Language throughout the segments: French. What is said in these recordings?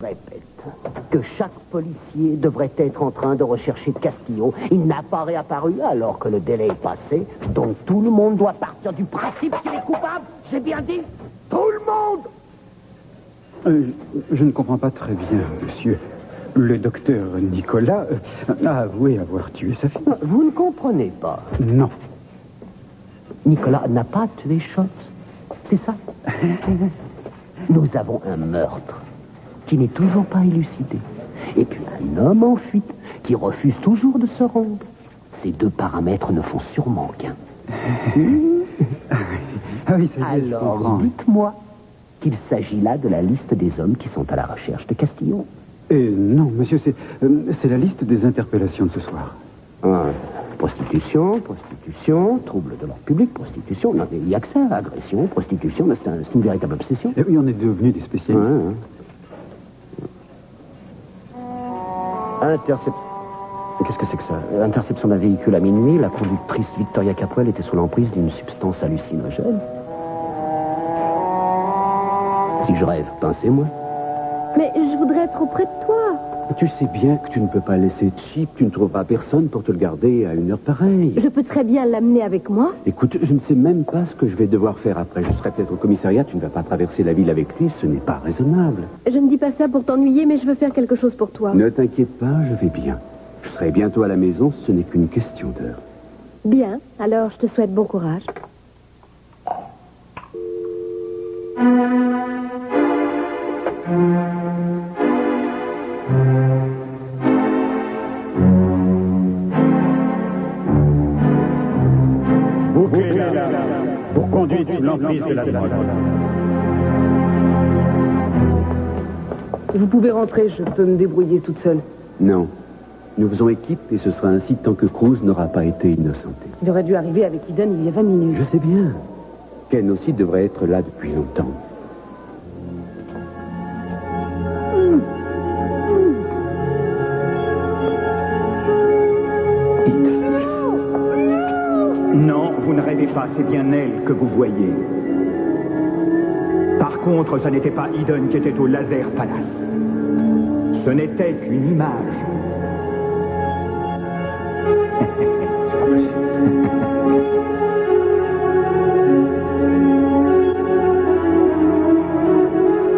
Répète que chaque policier devrait être en train de rechercher Castillo. Il n'a pas réapparu alors que le délai est passé. Donc tout le monde doit partir du principe qu'il est coupable. J'ai bien dit tout le monde. Je ne comprends pas très bien, monsieur. Le docteur Nicolas a avoué avoir tué sa fille. Vous ne comprenez pas. Non. Nicolas n'a pas tué Schultz. C'est ça. Nous avons un meurtre qui n'est toujours pas élucidé. Et puis un homme en fuite qui refuse toujours de se rendre. Ces deux paramètres ne font sûrement qu'un. Ah oui, ça y est, Alors, dites-moi qu'il s'agit là de la liste des hommes qui sont à la recherche de Castillo. Non, monsieur, c'est la liste des interpellations de ce soir. Prostitution, trouble de l'ordre public, prostitution. Non, mais il n'y a que ça. Agression, prostitution, c'est une véritable obsession. Et oui, on est devenus des spécialistes. Ouais. Qu'est-ce que c'est que ça? Interception d'un véhicule à minuit. La conductrice Victoria Capuel était sous l'emprise d'une substance hallucinogène. Si je rêve, pincez-moi. Mais je voudrais être auprès de toi. Tu sais bien que tu ne peux pas laisser Chip. Tu ne trouveras personne pour te le garder à une heure pareille. Je peux très bien l'amener avec moi. Écoute, je ne sais même pas ce que je vais devoir faire après. Je serai peut-être au commissariat. Tu ne vas pas traverser la ville avec lui. Ce n'est pas raisonnable. Je ne dis pas ça pour t'ennuyer, mais je veux faire quelque chose pour toi. Ne t'inquiète pas, je vais bien. Je serai bientôt à la maison. Ce n'est qu'une question d'heure. Bien, alors je te souhaite bon courage. Pour conduite sous l'emprise de la drogue. Vous pouvez rentrer, je peux me débrouiller toute seule. Non. Nous faisons équipe et ce sera ainsi tant que Cruz n'aura pas été innocenté. Il aurait dû arriver avec Eden il y a 20 minutes. Je sais bien. Ken aussi devrait être là depuis longtemps. Non, vous ne rêvez pas, c'est bien elle que vous voyez. Par contre, ce n'était pas Eden qui était au Laser Palace. Ce n'était qu'une image.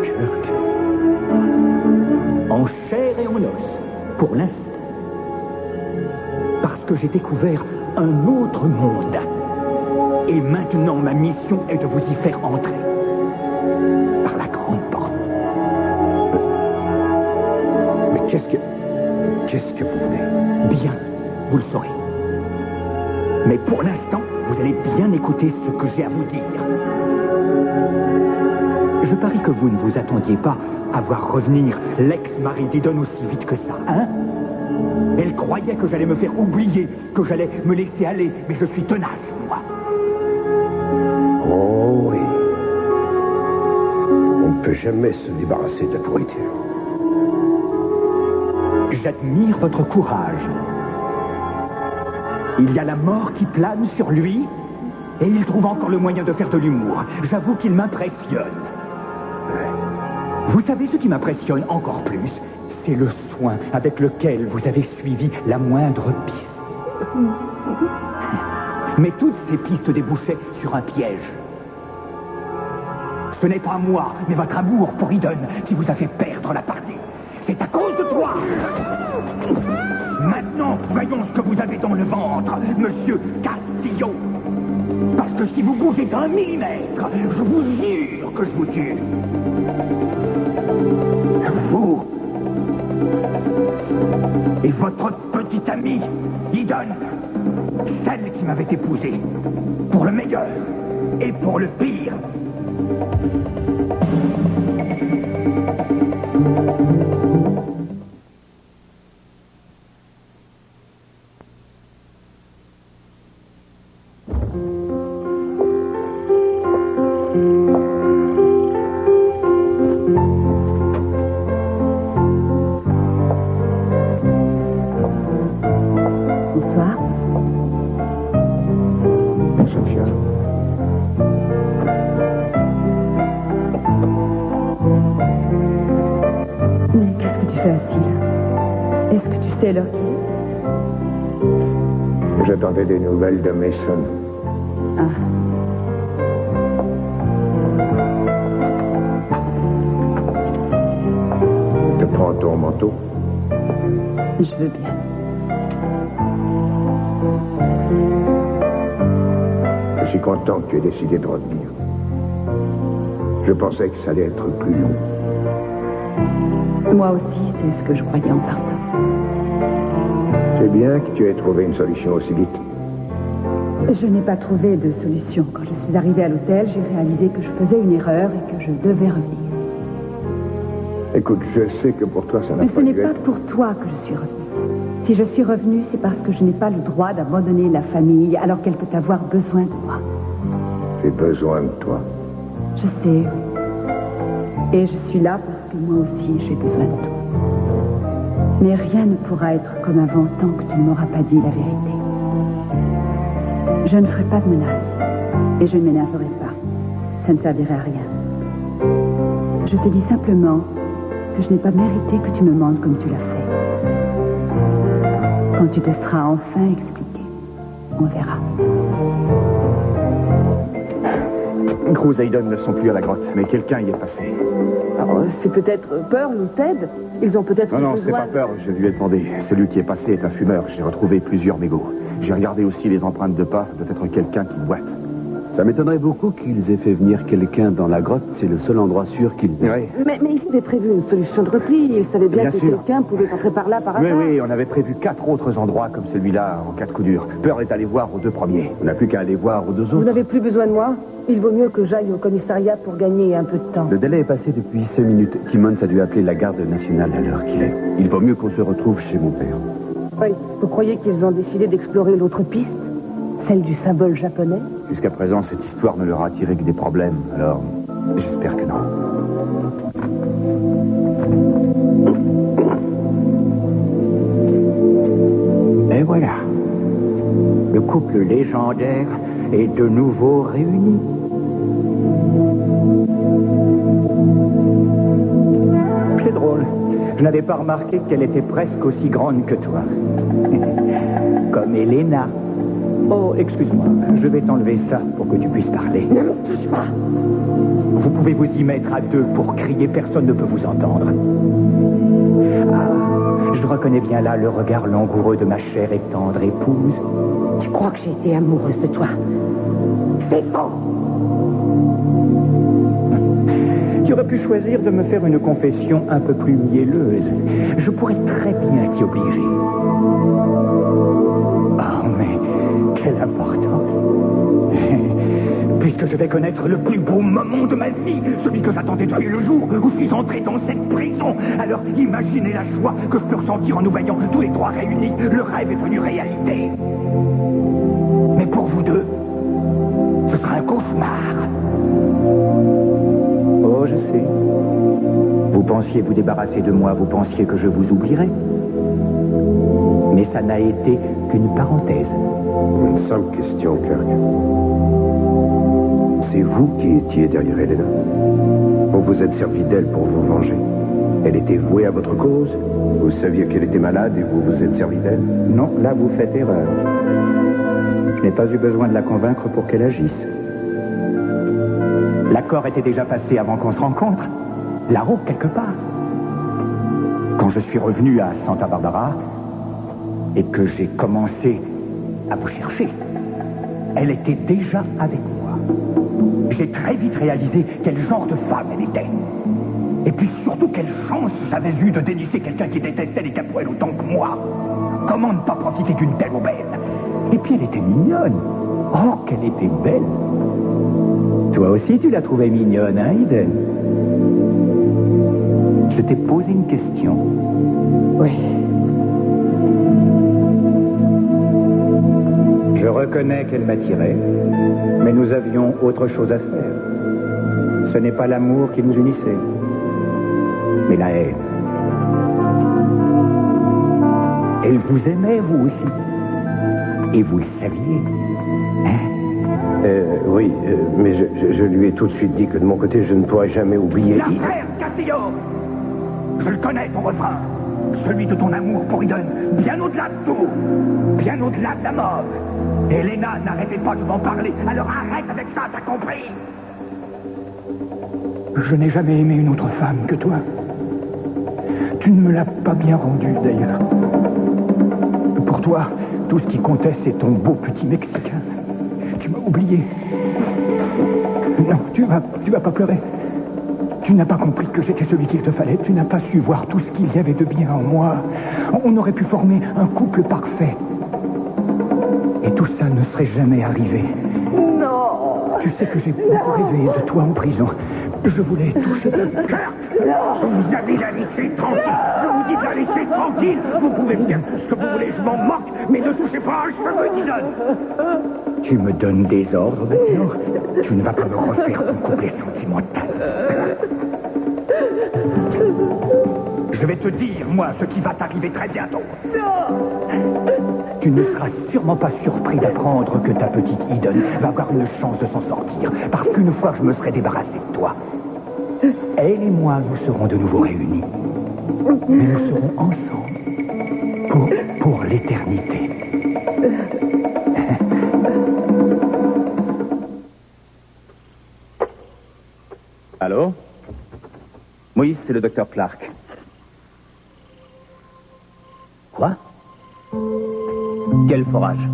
Kirk. En chair et en os, pour l'instant. Parce que j'ai découvert un autre monde. Et maintenant, ma mission est de vous y faire entrer. Par la grande porte. Mais qu'est-ce que vous voulez? Bien, vous le saurez. Mais pour l'instant, vous allez bien écouter ce que j'ai à vous dire. Je parie que vous ne vous attendiez pas à voir revenir l'ex-mari d'Eden aussi vite que ça, hein? Elle croyait que j'allais me faire oublier, que j'allais me laisser aller, mais je suis tenace, moi. Oh oui. On ne peut jamais se débarrasser de la pourriture. J'admire votre courage. Il y a la mort qui plane sur lui, et il trouve encore le moyen de faire de l'humour. J'avoue qu'il m'impressionne. Vous savez ce qui m'impressionne encore plus? C'est le soin avec lequel vous avez suivi la moindre piste. Mais toutes ces pistes débouchaient sur un piège. Ce n'est pas moi, mais votre amour pour Eden qui vous a fait perdre la partie. C'est à cause de toi. Maintenant, voyons ce que vous avez dans le ventre, monsieur Castillo. Parce que si vous bougez d'un millimètre, je vous jure que je vous tue. Vous et votre petite amie, Eden, celle qui m'avait épousé, pour le meilleur et pour le pire. Bonsoir. fais assis là? Est-ce que tu sais l'heure qu'il est? J'attendais des nouvelles de Mason. Ah. Tu prends ton manteau? Je veux bien. Je suis content que tu aies décidé de revenir. Je pensais que ça allait être plus long. Moi aussi, c'est ce que je croyais en partant. C'est bien que tu aies trouvé une solution aussi vite. Je n'ai pas trouvé de solution. Quand je suis arrivée à l'hôtel, j'ai réalisé que je faisais une erreur et que je devais revenir. Écoute, je sais que pour toi, ça n'a Mais pas ce n'est dû pas être... pour toi que je suis revenue. Si je suis revenue, c'est parce que je n'ai pas le droit d'abandonner la famille alors qu'elle peut avoir besoin de moi. J'ai besoin de toi. Je sais. Et je suis là parce que moi aussi, j'ai besoin de toi. Mais rien ne pourra être comme avant tant que tu ne m'auras pas dit la vérité. Je ne ferai pas de menaces. Et je ne m'énerverai pas. Ça ne servirait à rien. Je te dis simplement que je n'ai pas mérité que tu me mentes comme tu l'as fait. Quand tu te seras enfin expliqué, on verra. Cruz et Hayden ne sont plus à la grotte, mais quelqu'un y est passé. Alors, c'est peut-être Pearl ou Ted. Ils ont peut-être Non, besoin... c'est pas peur, je lui ai demandé. Celui qui est passé est un fumeur. J'ai retrouvé plusieurs mégots. J'ai regardé aussi les empreintes de pas. Peut-être quelqu'un qui boite. Ça m'étonnerait beaucoup qu'ils aient fait venir quelqu'un dans la grotte. C'est le seul endroit sûr qu'ils... Oui. Mais il avait prévu une solution de repli. Il savait bien Bien que sûr. quelqu'un pouvait entrer par là par Oui, hasard. oui, on avait prévu 4 autres endroits comme celui-là, en cas de coup dur. Pearl est allé voir aux 2 premiers. On n'a plus qu'à aller voir aux 2 Vous autres. n'avez plus besoin de moi. Il vaut mieux que j'aille au commissariat pour gagner un peu de temps. Le délai est passé depuis 5 minutes. Timmons a dû appeler la garde nationale à l'heure qu'il est. Il vaut mieux qu'on se retrouve chez mon père. Oui. Vous croyez qu'ils ont décidé d'explorer l'autre piste? Celle du symbole japonais? Jusqu'à présent, cette histoire ne leur a attiré que des problèmes. Alors, j'espère que non. Et voilà. Le couple légendaire est de nouveau réuni. C'est drôle. Je n'avais pas remarqué qu'elle était presque aussi grande que toi. Comme Elena. Oh, excuse-moi, je vais t'enlever ça pour que tu puisses parler. Ne me touche pas. Vous pouvez vous y mettre à 2 pour crier, personne ne peut vous entendre. Ah, je reconnais bien là le regard langoureux de ma chère et tendre épouse. Tu crois que j'ai été amoureuse de toi? C'est faux. Tu aurais pu choisir de me faire une confession un peu plus mielleuse. Je pourrais très bien t'y obliger. Oh, mais quelle importance. Puisque je vais connaître le plus beau moment de ma vie, celui que j'attendais depuis le jour où je suis entré dans cette prison. Alors imaginez la joie que je peux ressentir en nous voyant tous les 3 réunis. Le rêve est devenu réalité. Mais pour vous 2, ce sera un cauchemar. Oh, je sais. Vous pensiez vous débarrasser de moi, vous pensiez que je vous oublierais. Mais ça n'a été qu'une parenthèse. Une simple question, Kirk. C'est vous qui étiez derrière Elena? Vous vous êtes servi d'elle pour vous venger? Elle était vouée à votre cause? Vous saviez qu'elle était malade et vous vous êtes servi d'elle? Non, là vous faites erreur. Je n'ai pas eu besoin de la convaincre pour qu'elle agisse. L'accord était déjà passé avant qu'on se rencontre. Là-haut, quelque part. Quand je suis revenu à Santa Barbara et que j'ai commencé à vous chercher, elle était déjà avec moi. J'ai très vite réalisé quel genre de femme elle était. Et puis surtout, quelle chance j'avais eu de dénicher quelqu'un qui détestait les Capoel autant que moi. Comment ne pas profiter d'une telle aubaine? Et puis elle était mignonne. Oh, qu'elle était belle. Toi aussi, tu l'as trouvée mignonne, hein, Eden? Je t'ai posé une question. Oui. Je reconnais qu'elle m'attirait, mais nous avions autre chose à faire. Ce n'est pas l'amour qui nous unissait, mais la haine. Elle vous aimait, vous aussi. Et vous le saviez. Hein? Oui, mais je lui ai tout de suite dit que de mon côté, je ne pourrais jamais oublier... La frère Castillo! Je le connais, ton refrain. Celui de ton amour pour Eden, bien au-delà de tout. Bien au-delà de la mort. Elena n'arrêtait pas de m'en parler, alors arrête avec ça, t'as compris? Je n'ai jamais aimé une autre femme que toi. Tu ne me l'as pas bien rendue, d'ailleurs. Pour toi, tout ce qui comptait, c'est ton beau petit Mexicain. Tu m'as oublié. Non, tu vas pas pleurer. Tu n'as pas compris que j'étais celui qu'il te fallait. Tu n'as pas su voir tout ce qu'il y avait de bien en moi. On aurait pu former un couple parfait. Et tout ça ne serait jamais arrivé. Non. Tu sais que j'ai beaucoup rêvé de toi en prison. Je voulais toucher ton cœur. Vous allez la laisser tranquille. Je vous dis de la laisser tranquille. Vous pouvez me dire ce que vous voulez, je m'en moque, mais ne touchez pas un cheveu d'Eden. Tu me donnes des ordres maintenant. Tu ne vas pas me refaire ton couplet sentimental. Je vais te dire, moi, ce qui va t'arriver très bientôt. Non. Tu ne seras sûrement pas surpris d'apprendre que ta petite Eden va avoir une chance de s'en sortir. Parce qu'une fois que je me serai débarrassé de toi, elle et moi, nous serons de nouveau réunis. Mais nous serons ensemble pour l'éternité. Allô? Oui, c'est le docteur Clark. Quoi? Quel forage?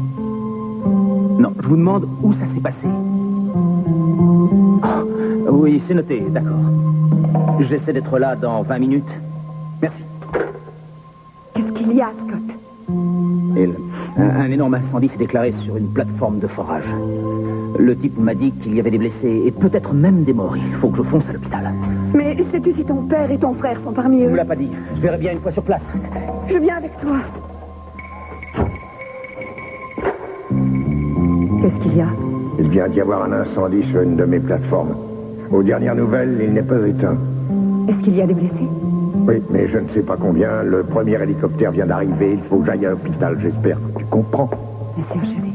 Non, je vous demande où ça s'est passé. Oh, oui, c'est noté, d'accord. J'essaie d'être là dans 20 minutes. Merci. Qu'est-ce qu'il y a, Scott? Un énorme incendie s'est déclaré sur une plateforme de forage. Le type m'a dit qu'il y avait des blessés et peut-être même des morts. Il faut que je fonce à l'hôpital. Mais sais-tu si ton père et ton frère sont parmi eux? Je ne vous l'a pas dit. Je verrai bien une fois sur place. Je viens avec toi. Qu'est-ce qu'il y a? Il vient d'y avoir un incendie sur une de mes plateformes. Aux dernières nouvelles, il n'est pas éteint. Est-ce qu'il y a des blessés? Oui, mais je ne sais pas combien. Le premier hélicoptère vient d'arriver. Il faut que j'aille à l'hôpital, j'espère. Tu comprends? Bien sûr, chérie.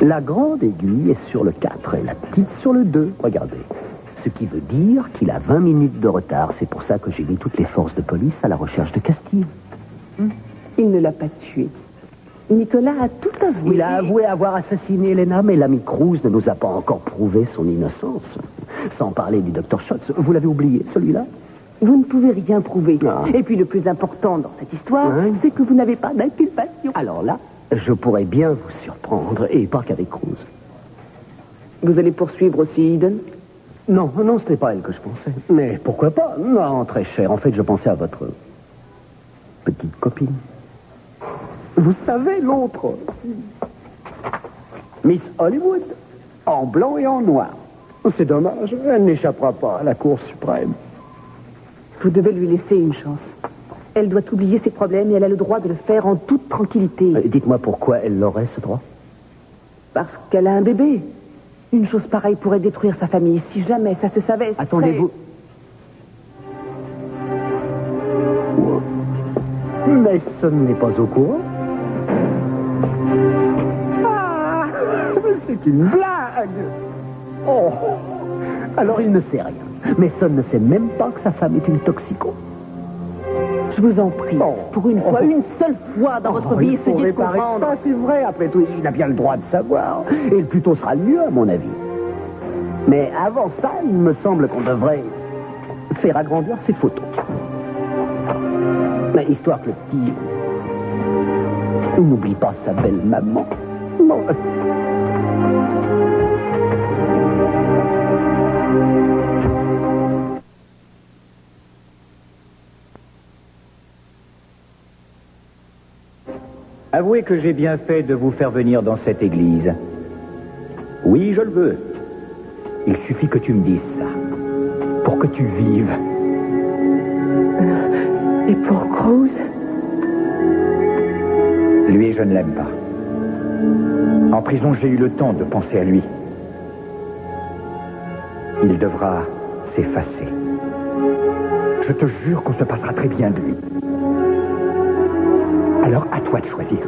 La grande aiguille est sur le 4 et la petite sur le 2. Regardez. Ce qui veut dire qu'il a 20 minutes de retard. C'est pour ça que j'ai mis toutes les forces de police à la recherche de Castille. Il ne l'a pas tué. Nicolas a tout avoué. Il a avoué avoir assassiné Elena, mais l'ami Cruz ne nous a pas encore prouvé son innocence. Sans parler du docteur Schultz. Vous l'avez oublié, celui-là? Vous ne pouvez rien prouver. Ah. Et puis le plus important dans cette histoire, c'est que vous n'avez pas d'inculpation. Alors là, je pourrais bien vous surprendre, et pas qu'avec Cruz. Vous allez poursuivre aussi Eden? Non, ce n'est pas elle que je pensais. Mais pourquoi pas? Non, très cher. En fait, je pensais à votre petite copine. Vous savez, l'autre. Miss Hollywood, en blanc et en noir. C'est dommage, elle n'échappera pas à la Cour suprême. Vous devez lui laisser une chance. Elle doit oublier ses problèmes et elle a le droit de le faire en toute tranquillité. Dites-moi pourquoi elle aurait ce droit? Parce qu'elle a un bébé. Une chose pareille pourrait détruire sa famille. Si jamais ça se savait... Attendez-vous. Mais ce n'est pas au courant. Ah, c'est une blague. Oh, alors il ne sait rien. Mason ne sait même pas que sa femme est une toxico. Je vous en prie, pour une fois, une seule fois dans votre vie, essayez de comprendre. Ça, c'est vrai, après tout, il a bien le droit de savoir. Et le plus tôt sera le mieux, à mon avis. Mais avant ça, il me semble qu'on devrait faire agrandir ses photos. Histoire que le petit n'oublie pas sa belle maman. Bon. Avouez que j'ai bien fait de vous faire venir dans cette église. Oui, je le veux. Il suffit que tu me dises ça. Pour que tu vives. Et pour Cruz? Lui, je ne l'aime pas. En prison, j'ai eu le temps de penser à lui. Il devra s'effacer. Je te jure qu'on se passera très bien de lui. Alors, à toi de choisir.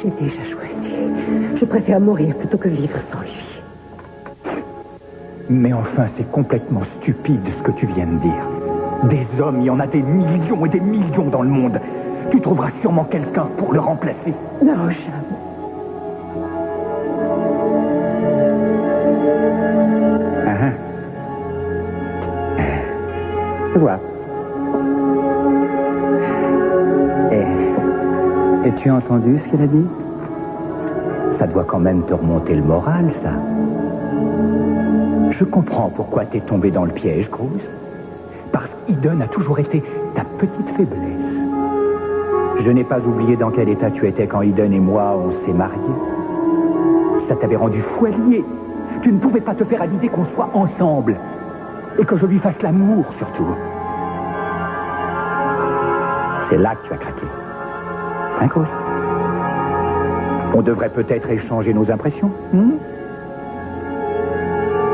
J'ai déjà choisi. Je préfère mourir plutôt que vivre sans lui. Mais enfin, c'est complètement stupide ce que tu viens de dire. Des hommes, il y en a des millions et des millions dans le monde. Tu trouveras sûrement quelqu'un pour le remplacer. Non, jamais. Je vois. Et tu as entendu ce qu'elle a dit? Ça doit quand même te remonter le moral, ça. Je comprends pourquoi t'es tombé dans le piège, Cruz. Parce qu'Eden a toujours été ta petite faiblesse. Je n'ai pas oublié dans quel état tu étais quand Eden et moi, on s'est mariés. Ça t'avait rendu fou allié. Tu ne pouvais pas te faire à l'idée qu'on soit ensemble. Et que je lui fasse l'amour, surtout. C'est là que tu as craqué. Hein, Cruz? On devrait peut-être échanger nos impressions.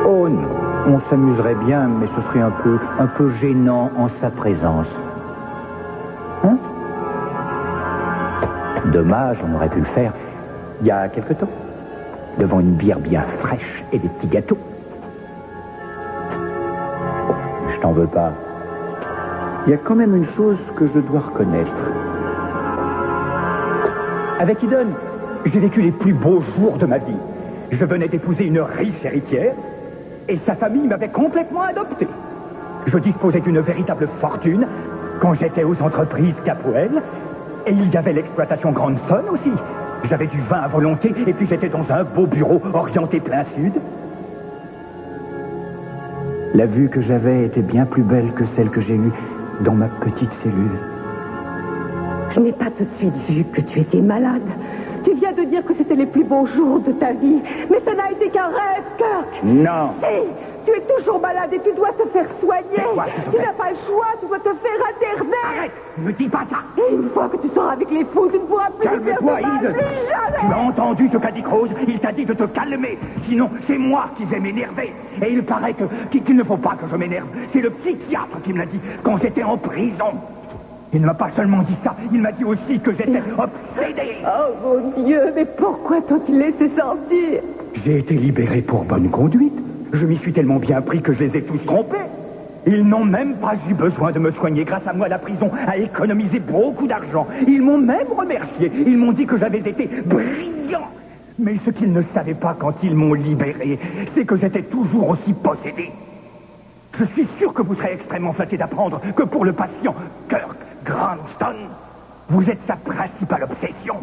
Oh non, on s'amuserait bien, mais ce serait un peu gênant en sa présence. Hein? Dommage, on aurait pu le faire il y a quelque temps, devant une bière bien fraîche et des petits gâteaux. Je t'en veux pas. Il y a quand même une chose que je dois reconnaître. Avec Eden, j'ai vécu les plus beaux jours de ma vie. Je venais d'épouser une riche héritière et sa famille m'avait complètement adopté. Je disposais d'une véritable fortune quand j'étais aux entreprises Capwell et il y avait l'exploitation Grandson aussi. J'avais du vin à volonté et puis j'étais dans un beau bureau orienté plein sud. La vue que j'avais était bien plus belle que celle que j'ai eue dans ma petite cellule. Je n'ai pas tout de suite vu que tu étais malade. Tu viens de dire que c'était les plus beaux jours de ta vie. Mais ça n'a été qu'un rêve, Kirk. Non. Si, tu es toujours malade et tu dois te faire soigner. Quoi, tu n'as pas le choix, tu dois te faire interner. Arrête, ne dis pas ça. Et une fois que tu seras avec les fous, tu ne pourras plus faire de Calme-toi, mal, Eden. plus jamais. Tu as entendu ce qu'a dit Cruz? Il t'a dit de te calmer. Sinon, c'est moi qui vais m'énerver. Et il paraît qu'il ne faut pas que je m'énerve. C'est le psychiatre qui me l'a dit quand j'étais en prison. Il ne m'a pas seulement dit ça, il m'a dit aussi que j'étais obsédé. Oh mon Dieu, mais pourquoi t'ont-ils laissé sortir? J'ai été libéré pour bonne conduite. Je m'y suis tellement bien pris que je les ai tous trompés. Ils n'ont même pas eu besoin de me soigner. Grâce à moi, la prison a économisé beaucoup d'argent. Ils m'ont même remercié. Ils m'ont dit que j'avais été brillant. Mais ce qu'ils ne savaient pas quand ils m'ont libéré, c'est que j'étais toujours aussi possédé. Je suis sûr que vous serez extrêmement flatté d'apprendre que pour le patient Kirk Grandson, vous êtes sa principale obsession.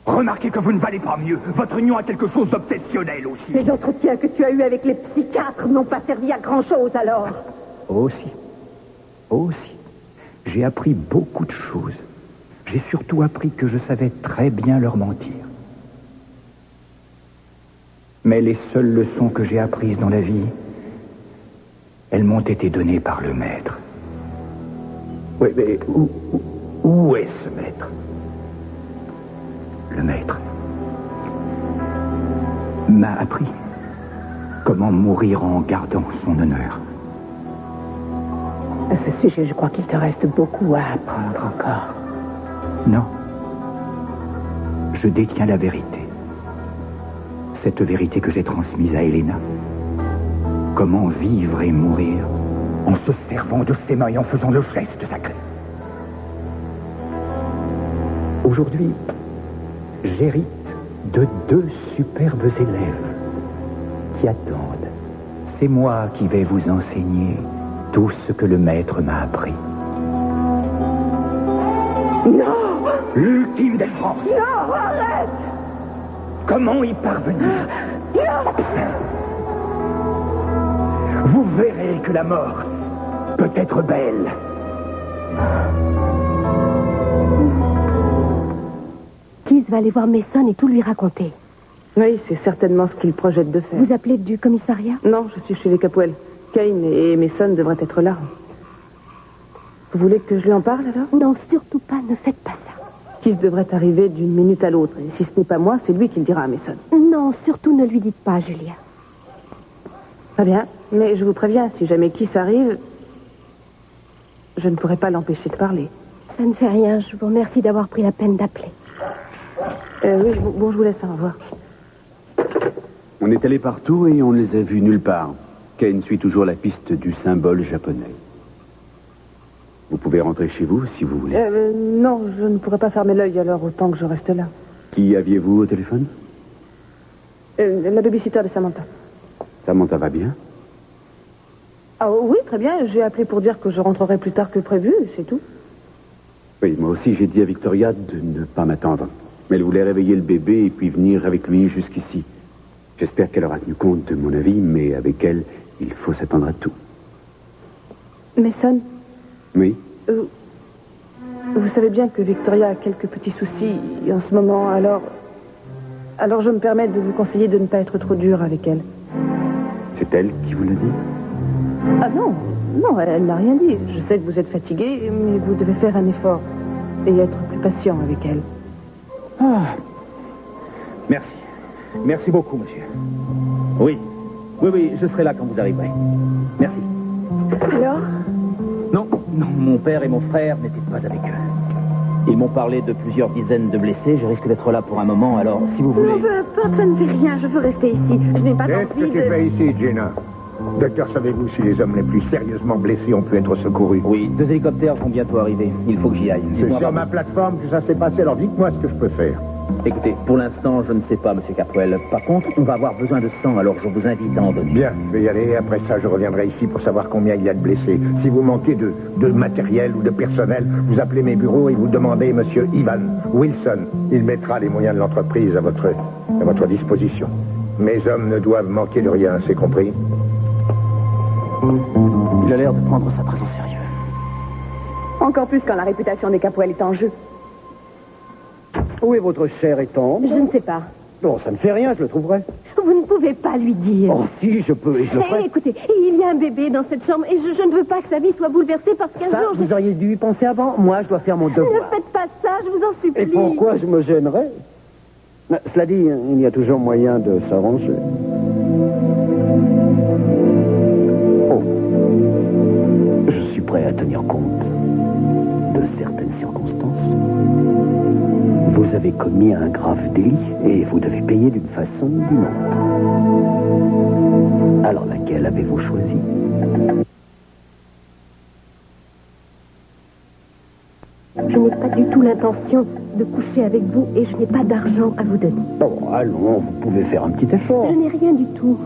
Remarquez que vous ne valez pas mieux. Votre union a quelque chose d'obsessionnel aussi. Les entretiens que tu as eus avec les psychiatres n'ont pas servi à grand-chose alors. Aussi. J'ai appris beaucoup de choses. J'ai surtout appris que je savais très bien leur mentir. Mais les seules leçons que j'ai apprises dans la vie, elles m'ont été données par le maître. Oui, mais où est ce maître? Le maître m'a appris comment mourir en gardant son honneur. À ce sujet, je crois qu'il te reste beaucoup à apprendre encore. Non. Je détiens la vérité. Cette vérité que j'ai transmise à Elena. Comment vivre et mourir en se servant de ses mains et en faisant le geste sacré. Aujourd'hui, j'hérite de 2 superbes élèves qui attendent. C'est moi qui vais vous enseigner tout ce que le maître m'a appris. Non! L'ultime des forces. Non, arrête! Comment y parvenir? Non! Vous verrez que la mort peut être belle. Keith va aller voir Mason et tout lui raconter. Oui, c'est certainement ce qu'il projette de faire. Vous appelez du commissariat? Non, je suis chez les Capwell. Kane et Mason devraient être là. Vous voulez que je lui en parle alors? Non, surtout pas, ne faites pas ça. Keith devrait arriver d'une minute à l'autre. Et si ce n'est pas moi, c'est lui qui le dira à Mason. Non, surtout ne lui dites pas, Julia. Très bien, mais je vous préviens, si jamais Keith arrive, je ne pourrai pas l'empêcher de parler. Ça ne fait rien, je vous remercie d'avoir pris la peine d'appeler. Oui, je vous laisse, au revoir. On est allé partout et on ne les a vus nulle part. Kane suit toujours la piste du symbole japonais. Vous pouvez rentrer chez vous si vous voulez. Non, je ne pourrais pas fermer l'œil alors autant que je reste là. Qui aviez-vous au téléphone? La babysitter de Samantha. Samantha va bien? Ah oui, très bien. J'ai appelé pour dire que je rentrerai plus tard que prévu, c'est tout. Oui, moi aussi j'ai dit à Victoria de ne pas m'attendre. Mais elle voulait réveiller le bébé et puis venir avec lui jusqu'ici. J'espère qu'elle aura tenu compte de mon avis, mais avec elle, il faut s'attendre à tout. Mason? Oui? Vous savez bien que Victoria a quelques petits soucis en ce moment, alors je me permets de vous conseiller de ne pas être trop dur avec elle. C'est elle qui vous l'a dit? Ah non, elle n'a rien dit. Je sais que vous êtes fatigué, mais vous devez faire un effort et être plus patient avec elle. Ah. Merci. Merci beaucoup, monsieur. Oui, je serai là quand vous arriverez. Merci. Alors? Non, mon père et mon frère n'étaient pas avec eux. Ils m'ont parlé de plusieurs dizaines de blessés. Je risque d'être là pour un moment, alors si vous voulez... Non, peu importe, ça ne fait rien. Je veux rester ici. Je n'ai pas Qu'est-ce envie que tu fais ici, Jenna? Docteur, savez-vous si les hommes les plus sérieusement blessés ont pu être secourus? Oui, 2 hélicoptères vont bientôt arriver. Il faut que j'y aille. C'est sur ma plateforme que ça s'est passé, alors dites-moi ce que je peux faire. Écoutez, pour l'instant, je ne sais pas, monsieur Capwell. Par contre, on va avoir besoin de sang, alors je vous invite à en donner. Bien, je vais y aller. Après ça, je reviendrai ici pour savoir combien il y a de blessés. Si vous manquez de matériel ou de personnel, vous appelez mes bureaux et vous demandez monsieur Ivan Wilson. Il mettra les moyens de l'entreprise à votre disposition. Mes hommes ne doivent manquer de rien, c'est compris? Il a l'air de prendre sa présence sérieux. Encore plus quand la réputation des Capwell est en jeu. Où est votre cher et tendre? Je ne sais pas. Non, ça ne fait rien, je le trouverai. Vous ne pouvez pas lui dire. Oh, si, je peux, et je le ferai. Écoutez, il y a un bébé dans cette chambre et je ne veux pas que sa vie soit bouleversée parce qu'un jour... Vous auriez dû y penser avant. Moi, je dois faire mon devoir. Ne faites pas ça, je vous en supplie. Et pourquoi je me gênerais? Cela dit, il y a toujours moyen de s'arranger. Oh. Je suis prêt à tenir compte de certaines circonstances. Vous avez commis un grave délit et vous devez payer d'une façon ou d'une autre. Alors laquelle avez-vous choisi? Je n'ai pas du tout l'intention de coucher avec vous et je n'ai pas d'argent à vous donner. Oh, allons, vous pouvez faire un petit effort. Je n'ai rien du tout.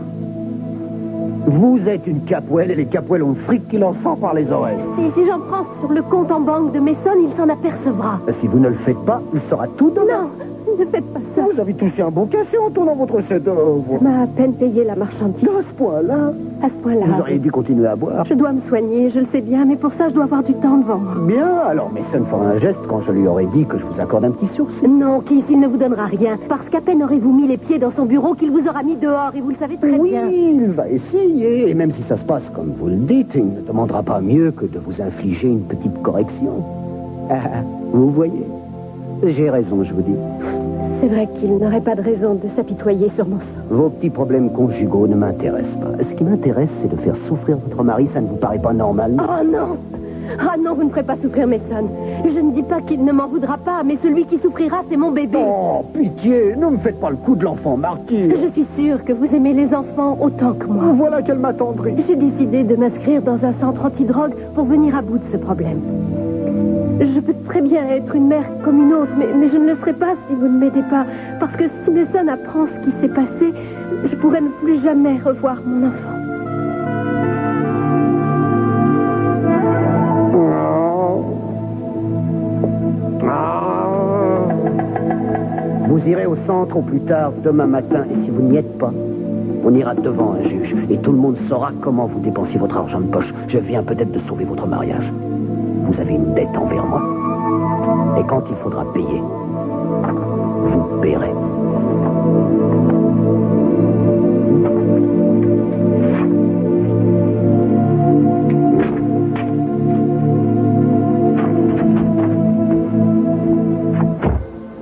Vous êtes une Capwell et les Capwell ont le fric qui leur sort par les oreilles. Et si j'en prends sur le compte en banque de Mason, il s'en apercevra. Si vous ne le faites pas, il sera tout demain. Non, ne faites pas ça. Vous avez touché un bon cachet en tournant votre chef-d'œuvre. Ça m'a à peine payé la marchandise. À ce point-là. À ce point-là. Vous auriez dû continuer à boire. Je dois me soigner, je le sais bien, mais pour ça, je dois avoir du temps devant moi. Bien, alors Mason fera un geste quand je lui aurais dit que je vous accorde un petit sursis. Non, Keith, il ne vous donnera rien. Parce qu'à peine aurez-vous mis les pieds dans son bureau qu'il vous aura mis dehors, et vous le savez très bien. Oui, il va essayer. Et même si ça se passe comme vous le dites, il ne demandera pas mieux que de vous infliger une petite correction. Ah, vous voyez, j'ai raison, je vous dis. C'est vrai qu'il n'aurait pas de raison de s'apitoyer sur mon sang. Vos petits problèmes conjugaux ne m'intéressent pas. Ce qui m'intéresse, c'est de faire souffrir votre mari. Ça ne vous paraît pas normal? Oh non! Ah non, vous ne ferez pas souffrir Mason. Je ne dis pas qu'il ne m'en voudra pas, mais celui qui souffrira, c'est mon bébé. Oh, pitié, ne me faites pas le coup de l'enfant martyr. Je suis sûre que vous aimez les enfants autant que moi. Voilà qu'elle m'attendrit. J'ai décidé de m'inscrire dans un centre antidrogue pour venir à bout de ce problème. Je peux très bien être une mère comme une autre, mais je ne le serai pas si vous ne m'aidez pas. Parce que si Mason apprend ce qui s'est passé, je pourrai ne plus jamais revoir mon enfant. Vous irez au centre au plus tard demain matin, et si vous n'y êtes pas, on ira devant un juge, et tout le monde saura comment vous dépensez votre argent de poche. Je viens peut-être de sauver votre mariage. Vous avez une dette envers moi, et quand il faudra payer, vous paierez.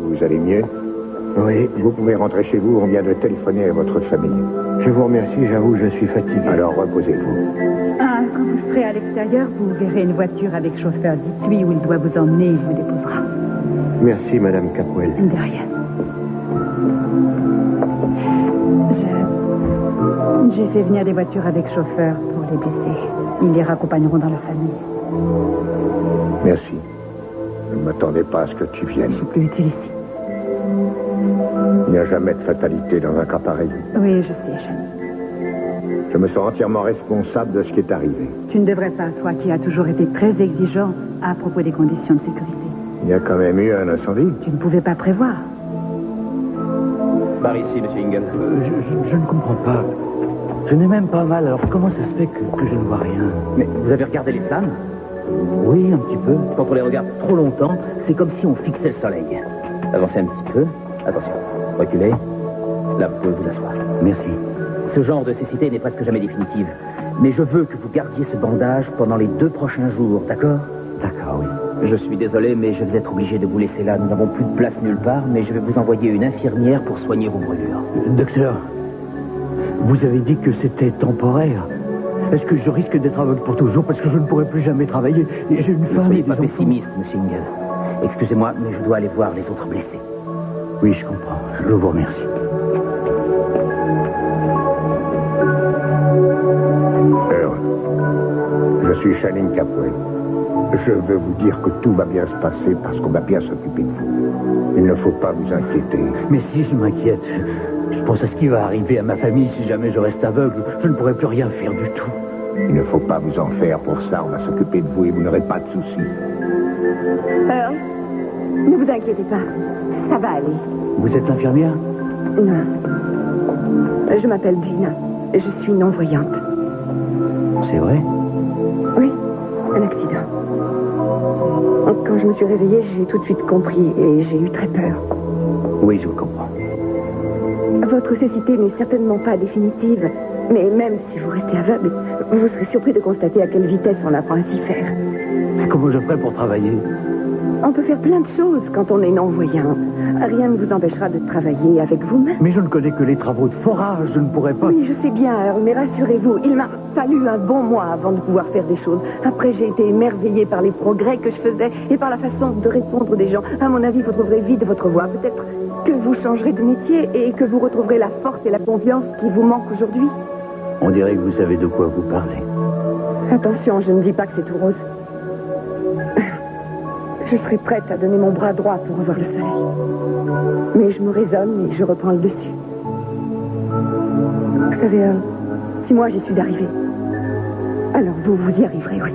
Vous allez mieux? Oui. Vous pouvez rentrer chez vous, on vient de téléphoner à votre famille. Je vous remercie, j'avoue, je suis fatigué. Alors reposez-vous. Ah, quand vous serez à l'extérieur, vous verrez une voiture avec chauffeur. Dites-lui où il doit vous emmener, il vous déposera. Merci, Madame Capwell. De rien. J'ai fait venir des voitures avec chauffeur pour les blessés. Ils les raccompagneront dans leur famille. Merci. Je ne m'attendais pas à ce que tu viennes. Je suis plus utile ici. Il n'y a jamais de fatalité dans un cas pareil. Oui, je sais, Shani. Je me sens entièrement responsable de ce qui est arrivé. Tu ne devrais pas, toi qui as toujours été très exigeant à propos des conditions de sécurité. Il y a quand même eu un incendie. Tu ne pouvais pas prévoir. Par ici, monsieur Ingle. Je ne comprends pas. Je n'ai même pas mal, alors comment ça se fait que je ne vois rien? Mais vous avez regardé les flammes? Oui, un petit peu. Quand on les regarde trop longtemps, c'est comme si on fixait le soleil. Avancez un petit peu. Attention. Reculez. Là, vous pouvez vous asseoir. Merci. Ce genre de cécité n'est presque jamais définitive. Mais je veux que vous gardiez ce bandage pendant les 2 prochains jours, d'accord? D'accord, oui. Je suis désolé, mais je vais être obligé de vous laisser là. Nous n'avons plus de place nulle part, mais je vais vous envoyer une infirmière pour soigner vos brûlures. Docteur, vous avez dit que c'était temporaire. Est-ce que je risque d'être aveugle pour toujours parce que je ne pourrai plus jamais travailler? Et j'ai une Ne femme soyez et des pas enfants. pessimiste, monsieur Ingle. Excusez-moi, mais je dois aller voir les autres blessés. Oui, je comprends. Je vous remercie. Je suis Channing Capwell. Je veux vous dire que tout va bien se passer parce qu'on va bien s'occuper de vous. Il ne faut pas vous inquiéter. Mais si je m'inquiète, je pense à ce qui va arriver à ma famille si jamais je reste aveugle. Je ne pourrai plus rien faire du tout. Il ne faut pas vous en faire pour ça. On va s'occuper de vous et vous n'aurez pas de soucis. Earl, ne vous inquiétez pas. Ça va aller. Vous êtes l'infirmière? Non. Je m'appelle Gina. Je suis non-voyante. C'est vrai? Oui, un accident. Quand je me suis réveillée, j'ai tout de suite compris et j'ai eu très peur. Oui, je vous comprends. Votre cécité n'est certainement pas définitive, mais même si vous restez aveugle, vous serez surpris de constater à quelle vitesse on apprend à s'y faire. Comment je ferai pour travailler? On peut faire plein de choses quand on est non-voyant. Rien ne vous empêchera de travailler avec vous-même. Mais je ne connais que les travaux de forage, je ne pourrais pas... Oui, je sais bien, Earl, mais rassurez-vous, il m'a fallu un bon mois avant de pouvoir faire des choses. Après, j'ai été émerveillée par les progrès que je faisais et par la façon de répondre des gens. À mon avis, vous trouverez vite votre voie. Peut-être que vous changerez de métier et que vous retrouverez la force et la confiance qui vous manquent aujourd'hui. On dirait que vous savez de quoi vous parlez. Attention, je ne dis pas que c'est tout rose. Je serai prête à donner mon bras droit pour revoir le soleil. Mais je me raisonne et je reprends le dessus. Vous savez, si moi j'y suis d'arriver, alors vous y arriverez aussi.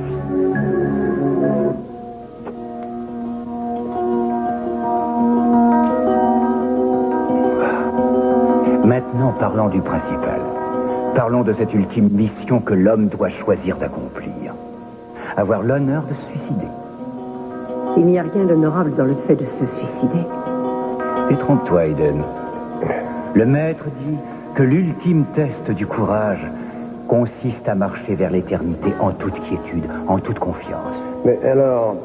Maintenant, parlons du principal. Parlons de cette ultime mission que l'homme doit choisir d'accomplir. Avoir l'honneur de se suicider. Il n'y a rien d'honorable dans le fait de se suicider. Détrompe-toi, Aiden. Le maître dit que l'ultime test du courage consiste à marcher vers l'éternité en toute quiétude, en toute confiance. Mais alors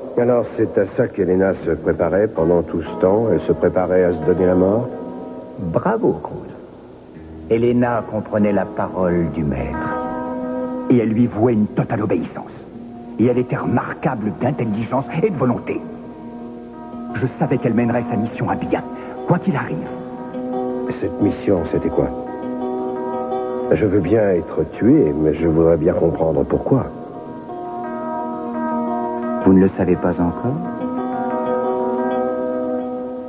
c'est à ça qu'Elena se préparait pendant tout ce temps? Elle se préparait à se donner la mort? Bravo, Cruz. Elena comprenait la parole du maître. Et elle lui vouait une totale obéissance. Et elle était remarquable d'intelligence et de volonté. Je savais qu'elle mènerait sa mission à bien, quoi qu'il arrive. Cette mission, c'était quoi? Je veux bien être tué, mais je voudrais bien comprendre pourquoi. Vous ne le savez pas encore?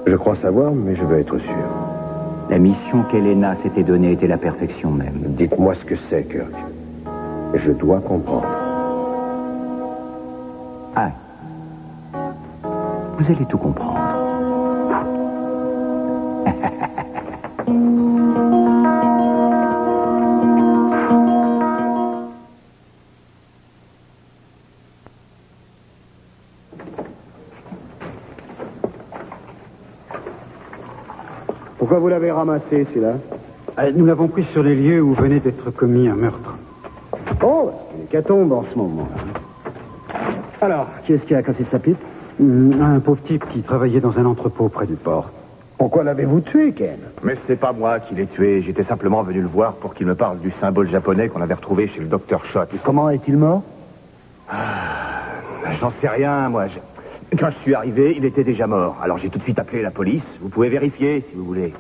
Je crois savoir, mais je veux être sûr. La mission qu'Elena s'était donnée était la perfection même. Dites-moi ce que c'est, Kirk. Je dois comprendre. Ah. Vous allez tout comprendre. Pourquoi vous l'avez ramassé, celui-là? Nous l'avons pris sur les lieux où venait d'être commis un meurtre. Oh, c'est une hécatombe en ce moment. Alors, qui est-ce qui a cassé sa pipe? Un pauvre type qui travaillait dans un entrepôt près du port. Pourquoi l'avez-vous tué, Ken? Mais c'est pas moi qui l'ai tué. J'étais simplement venu le voir pour qu'il me parle du symbole japonais qu'on avait retrouvé chez le docteur Schott. Comment est-il mort? J'en sais rien, moi. Quand je suis arrivé, il était déjà mort. Alors j'ai tout de suite appelé la police. Vous pouvez vérifier, si vous voulez.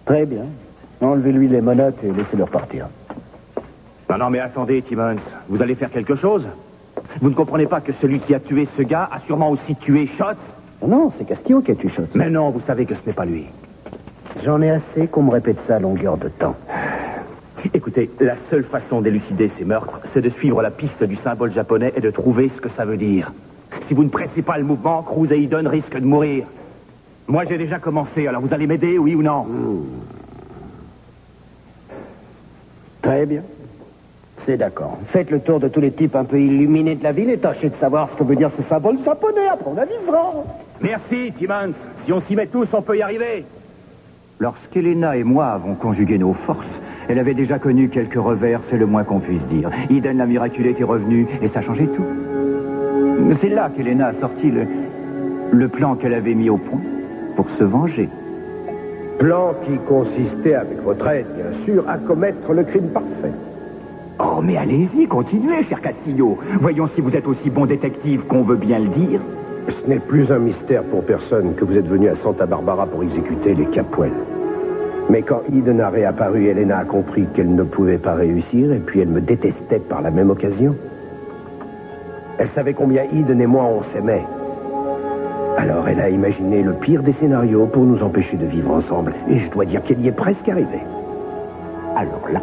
Très bien. Enlevez-lui les menottes et laissez-le repartir. Non, mais attendez, Timmons. Vous allez faire quelque chose? Vous ne comprenez pas que celui qui a tué ce gars a sûrement aussi tué Schotz? Non, c'est Castillo qui a tué Schotz. Mais non, vous savez que ce n'est pas lui. J'en ai assez qu'on me répète ça à longueur de temps. Écoutez, la seule façon d'élucider ces meurtres, c'est de suivre la piste du symbole japonais et de trouver ce que ça veut dire. Si vous ne pressez pas le mouvement, Cruz et Eden risquent de mourir. Moi, j'ai déjà commencé, alors vous allez m'aider, oui ou non? Très bien. C'est d'accord. Faites le tour de tous les types un peu illuminés de la ville et tâchez de savoir ce que veut dire ce symbole japonais. Après, on avisera. Merci, Timmons. Si on s'y met tous, on peut y arriver. Lorsqu'Elena et moi avons conjugué nos forces, elle avait déjà connu quelques revers, c'est le moins qu'on puisse dire. Eden la miraculée est revenue et ça changeait tout. C'est là qu'Elena a sorti le plan qu'elle avait mis au point pour se venger. Plan qui consistait, avec votre aide, bien sûr, à commettre le crime parfait. Oh, mais allez-y, continuez, cher Castillo. Voyons si vous êtes aussi bon détective qu'on veut bien le dire. Ce n'est plus un mystère pour personne que vous êtes venu à Santa Barbara pour exécuter les Capwell. Mais quand Eden a réapparu, Elena a compris qu'elle ne pouvait pas réussir, et puis elle me détestait par la même occasion. Elle savait combien Eden et moi on s'aimait. Alors elle a imaginé le pire des scénarios pour nous empêcher de vivre ensemble. Et je dois dire qu'elle y est presque arrivée. Alors là,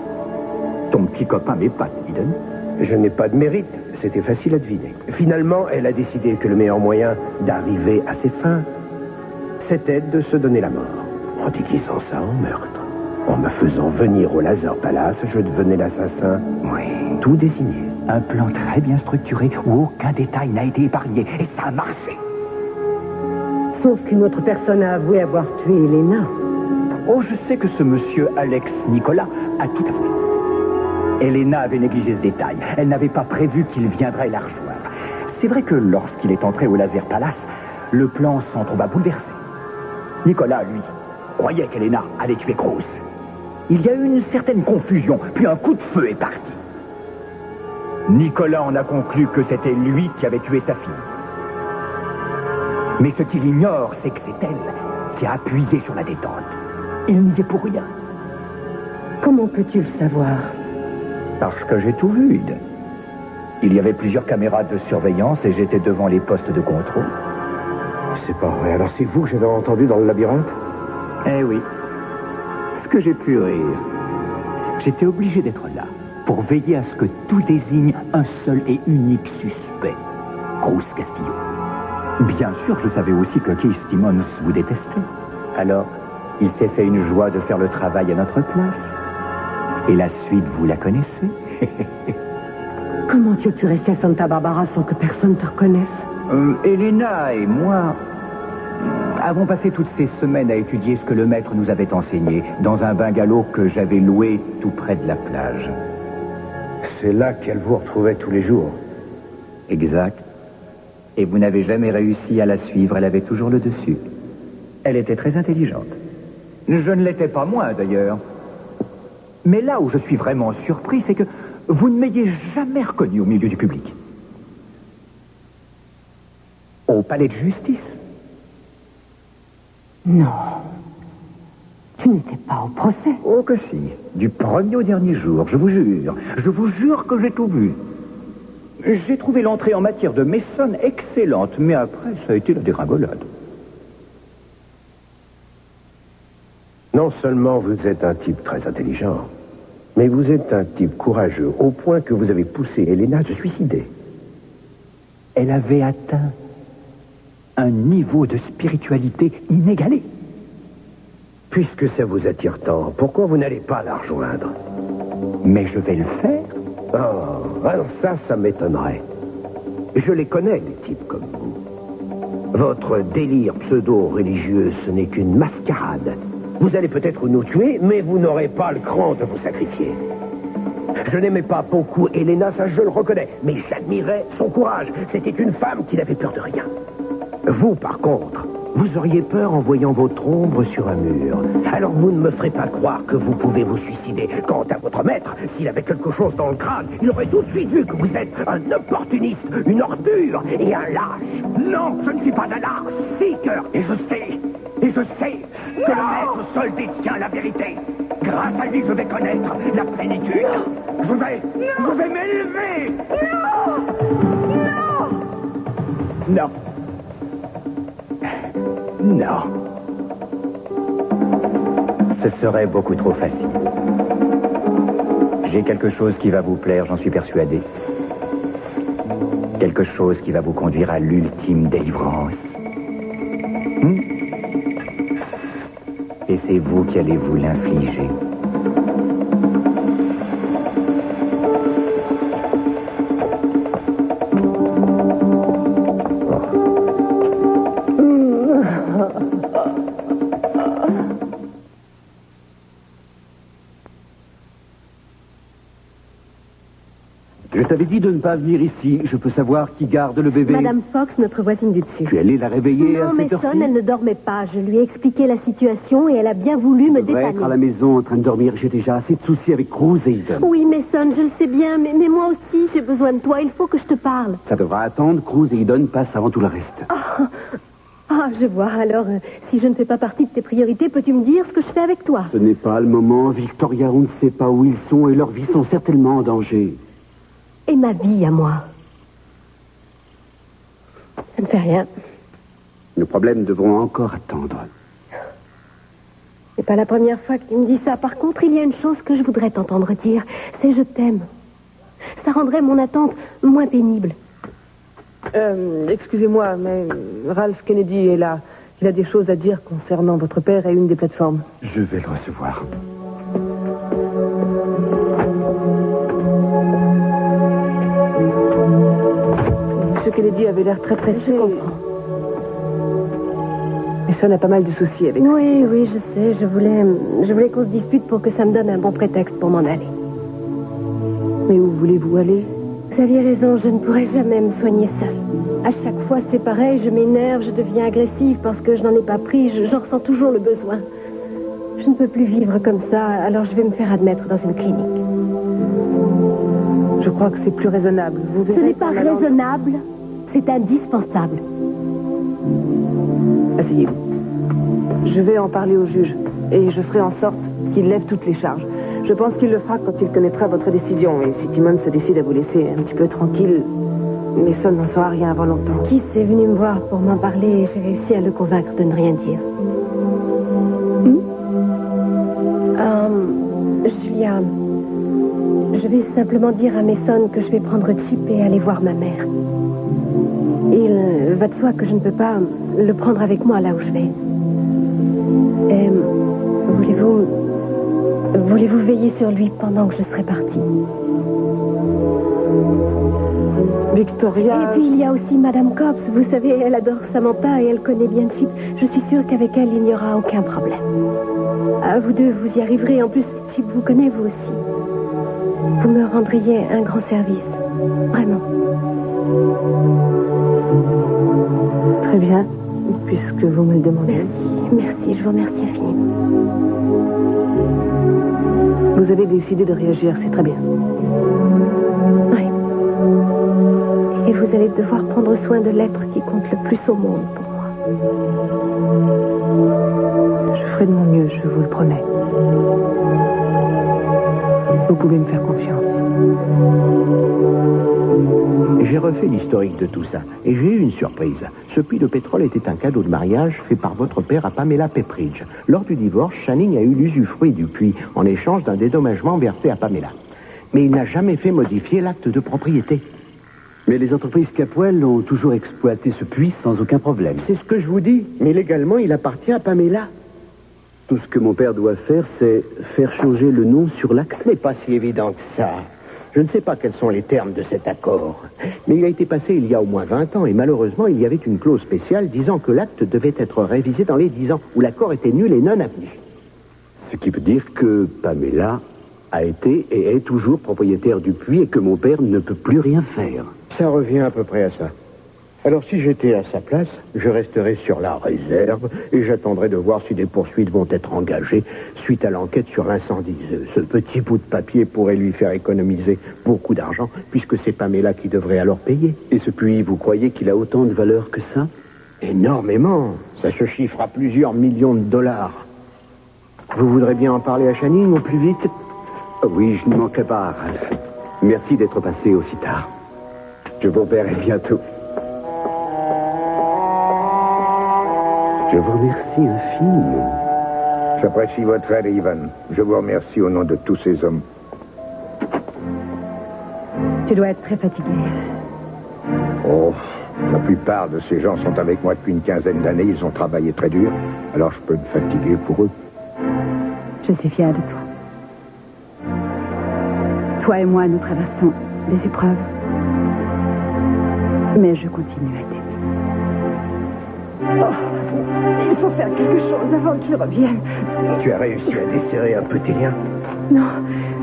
ton petit copain m'épate, Eden. Je n'ai pas de mérite, c'était facile à deviner. Finalement, elle a décidé que le meilleur moyen d'arriver à ses fins, c'était de se donner la mort. En déguisant ça en meurtre. En me faisant venir au Laser Palace, je devenais l'assassin. Oui. Tout désigné. Un plan très bien structuré où aucun détail n'a été épargné. Et ça a marché. Sauf qu'une autre personne a avoué avoir tué Elena. Oh, je sais que ce monsieur Alex Nicolas a tout avoué. Elena avait négligé ce détail. Elle n'avait pas prévu qu'il viendrait la rejoindre. C'est vrai que lorsqu'il est entré au Laser Palace, le plan s'en trouva bouleversé. Nicolas, lui, croyait qu'Elena allait tuer Cruz. Il y a eu une certaine confusion, puis un coup de feu est parti. Nicolas en a conclu que c'était lui qui avait tué sa fille. Mais ce qu'il ignore, c'est que c'est elle qui a appuyé sur la détente. Il n'y est pour rien. Comment peux-tu le savoir? Parce que j'ai tout vu, Eden. Il y avait plusieurs caméras de surveillance et j'étais devant les postes de contrôle. C'est pas vrai. Alors c'est vous que j'avais entendu dans le labyrinthe? Eh oui. Ce que j'ai pu rire. J'étais obligé d'être là pour veiller à ce que tout désigne un seul et unique suspect. Cruz Castillo. Bien sûr, je savais aussi que Keith Timmons vous détestait. Alors, il s'est fait une joie de faire le travail à notre place. Et la suite, vous la connaissez. Comment tu as pu rester à Santa Barbara sans que personne te reconnaisse? Elena et moi avons passé toutes ces semaines à étudier ce que le maître nous avait enseigné dans un bungalow que j'avais loué tout près de la plage. C'est là qu'elle vous retrouvait tous les jours. Exact. Et vous n'avez jamais réussi à la suivre, elle avait toujours le dessus. Elle était très intelligente. Je ne l'étais pas moins, d'ailleurs. Mais là où je suis vraiment surpris, c'est que vous ne m'ayez jamais reconnu au milieu du public. Au palais de justice. Non. Tu n'étais pas au procès. Oh que si. Du premier au dernier jour, je vous jure. Je vous jure que j'ai tout vu. J'ai trouvé l'entrée en matière de Mason excellente, mais après, ça a été la dégringolade. Non seulement vous êtes un type très intelligent, mais vous êtes un type courageux, au point que vous avez poussé Elena à se suicider. Elle avait atteint un niveau de spiritualité inégalé. Puisque ça vous attire tant, pourquoi vous n'allez pas la rejoindre? Mais je vais le faire. Oh, alors ça m'étonnerait. Je les connais, les types comme vous. Votre délire pseudo-religieux, ce n'est qu'une mascarade. Vous allez peut-être nous tuer, mais vous n'aurez pas le cran de vous sacrifier. Je n'aimais pas beaucoup Elena, ça je le reconnais, mais j'admirais son courage. C'était une femme qui n'avait peur de rien. Vous, par contre, vous auriez peur en voyant votre ombre sur un mur. Alors vous ne me ferez pas croire que vous pouvez vous suicider. Quant à votre maître, s'il avait quelque chose dans le crâne, il aurait tout de suite vu que vous êtes un opportuniste, une ordure et un lâche. Non, je ne suis pas un lâche, Seeker, et je sais que le maître seul détient la vérité. grâce à lui, je vais connaître la plénitude. Je vais m'élever. Non. Non. Ce serait beaucoup trop facile. J'ai quelque chose qui va vous plaire, j'en suis persuadé. Quelque chose qui va vous conduire à l'ultime délivrance. Et c'est vous qui allez vous l'infliger. Je t'avais dit de ne pas venir ici. Je peux savoir qui garde le bébé. Madame Fox, notre voisine du dessus. Tu es allée la réveiller à Non, cette heure-ci? Mason, elle ne dormait pas. Je lui ai expliqué la situation et elle a bien voulu me Tu devrais dépanner. être à la maison en train de dormir. J'ai déjà assez de soucis avec Cruz et Eden. Oui, Mason, je le sais bien, mais moi aussi, j'ai besoin de toi. Il faut que je te parle. Ça devra attendre. Cruz et Eden passent avant tout le reste. Ah, je vois. Alors, si je ne fais pas partie de tes priorités, peux-tu me dire ce que je fais avec toi? Ce n'est pas le moment, Victoria. On ne sait pas où ils sont et leurs vies sont certainement en danger. Et ma vie à moi. Ça ne fait rien. Nos problèmes devront encore attendre. C'est pas la première fois que tu me dis ça. Par contre, il y a une chose que je voudrais t'entendre dire. C'est je t'aime. Ça rendrait mon attente moins pénible. Excusez-moi, mais Ralph Kennedy est là. Il a des choses à dire concernant votre père et une des plateformes. Je vais le recevoir. M. Kennedy avait l'air très pressé. Je comprends. Mais ça n'a pas mal de soucis avec Oui, je sais. Je voulais qu'on se dispute pour que ça me donne un bon prétexte pour m'en aller. Mais où voulez-vous aller? Vous aviez raison, je ne pourrais jamais me soigner seule. À chaque fois, c'est pareil, je m'énerve, je deviens agressive parce que je n'en ai pas pris, j'en ressens toujours le besoin. Je ne peux plus vivre comme ça, alors je vais me faire admettre dans une clinique. Je crois que c'est plus raisonnable. Vous verrez. Ce n'est pas raisonnable, c'est indispensable. Asseyez-vous. Je vais en parler au juge et je ferai en sorte qu'il lève toutes les charges. Je pense qu'il le fera quand il connaîtra votre décision. Et si Timon se décide à vous laisser un petit peu tranquille, Mason n'en saura rien avant longtemps. Keith est venu me voir pour m'en parler et j'ai réussi à le convaincre de ne rien dire. Julia, je vais simplement dire à Mason que je vais prendre Chip et aller voir ma mère. Il va de soi que je ne peux pas le prendre avec moi là où je vais. Et voulez-vous veiller sur lui pendant que je serai partie? Victoria... Et puis il y a aussi Madame Cobbs. Vous savez, elle adore Samantha et elle connaît bien Chip. Je suis sûre qu'avec elle, il n'y aura aucun problème. Vous deux, vous y arriverez. En plus, Chip vous connaît, vous aussi. Vous me rendriez un grand service. Vraiment. Très bien, puisque vous me le demandez. Merci, je vous remercie infiniment. Vous avez décidé de réagir, c'est très bien. Oui. Et vous allez devoir prendre soin de l'être qui compte le plus au monde pour moi. Je ferai de mon mieux, je vous le promets. Vous pouvez me faire confiance. J'ai refait l'historique de tout ça et j'ai eu une surprise. Ce puits de pétrole était un cadeau de mariage fait par votre père à Pamela Pepperidge. Lors du divorce, Channing a eu l'usufruit du puits en échange d'un dédommagement versé à Pamela. Mais il n'a jamais fait modifier l'acte de propriété. Mais les entreprises Capwell ont toujours exploité ce puits sans aucun problème. C'est ce que je vous dis, mais légalement, il appartient à Pamela. Tout ce que mon père doit faire, c'est faire changer le nom sur l'acte. Ce n'est pas si évident que ça. Je ne sais pas quels sont les termes de cet accord. Mais il a été passé il y a au moins 20 ans et malheureusement, il y avait une clause spéciale disant que l'acte devait être révisé dans les 10 ans où l'accord était nul et non avenu. Ce qui veut dire que Pamela a été et est toujours propriétaire du puits et que mon père ne peut plus rien faire. Ça revient à peu près à ça. Alors si j'étais à sa place, je resterais sur la réserve et j'attendrais de voir si des poursuites vont être engagées suite à l'enquête sur l'incendie. Ce petit bout de papier pourrait lui faire économiser beaucoup d'argent puisque c'est Pamela qui devrait alors payer. Et ce puits, vous croyez qu'il a autant de valeur que ça? Énormément. Ça se chiffre à plusieurs millions de dollars. Vous voudrez bien en parler à Channing au plus vite? Oui, je n'y manquerai pas, Ralph. Merci d'être passé aussi tard. Je vous verrai bientôt. Je vous remercie infiniment. J'apprécie votre aide, Ivan. Je vous remercie au nom de tous ces hommes. Tu dois être très fatigué. Oh, la plupart de ces gens sont avec moi depuis une quinzaine d'années. Ils ont travaillé très dur. Alors je peux me fatiguer pour eux. Je suis fière de toi. Toi et moi, nous traversons des épreuves. Mais je continue à t'aimer. Oh, il faut faire quelque chose avant qu'il revienne. Tu as réussi à desserrer un peu tes liens? Non,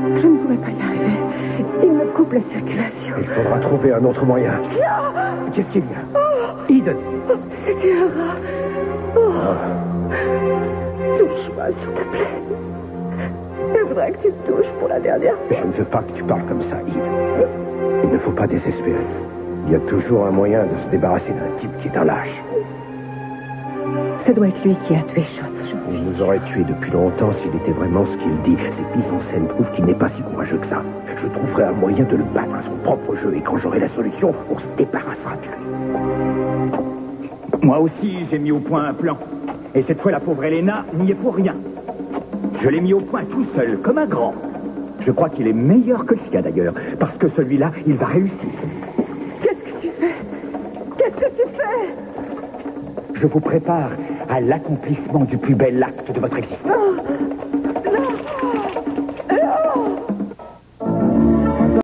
je ne pourrais pas y arriver. Il me coupe la circulation. Il faudra trouver un autre moyen. Non. Qu'est-ce qu'il y a? Eden. C'était un rat. Touche-moi, s'il te plaît. Je voudrais que tu me touches pour la dernière fois. Je ne veux pas que tu parles comme ça, Eden. Il ne faut pas désespérer. Il y a toujours un moyen de se débarrasser d'un type qui est un lâche. Ça doit être lui qui a tué Schultz. Il nous aurait tués depuis longtemps s'il était vraiment ce qu'il dit. Cette mise en scène prouve qu'il n'est pas si courageux que ça. Je trouverai un moyen de le battre à son propre jeu et quand j'aurai la solution, on se débarrassera de lui. Moi aussi, j'ai mis au point un plan. Et cette fois, la pauvre Elena n'y est pour rien. Je l'ai mis au point tout seul, comme un grand. Je crois qu'il est meilleur que le sien, d'ailleurs, parce que celui-là, il va réussir. Qu'est-ce que tu fais? Qu'est-ce que tu fais? Je vous prépare à l'accomplissement du plus bel acte de votre existence.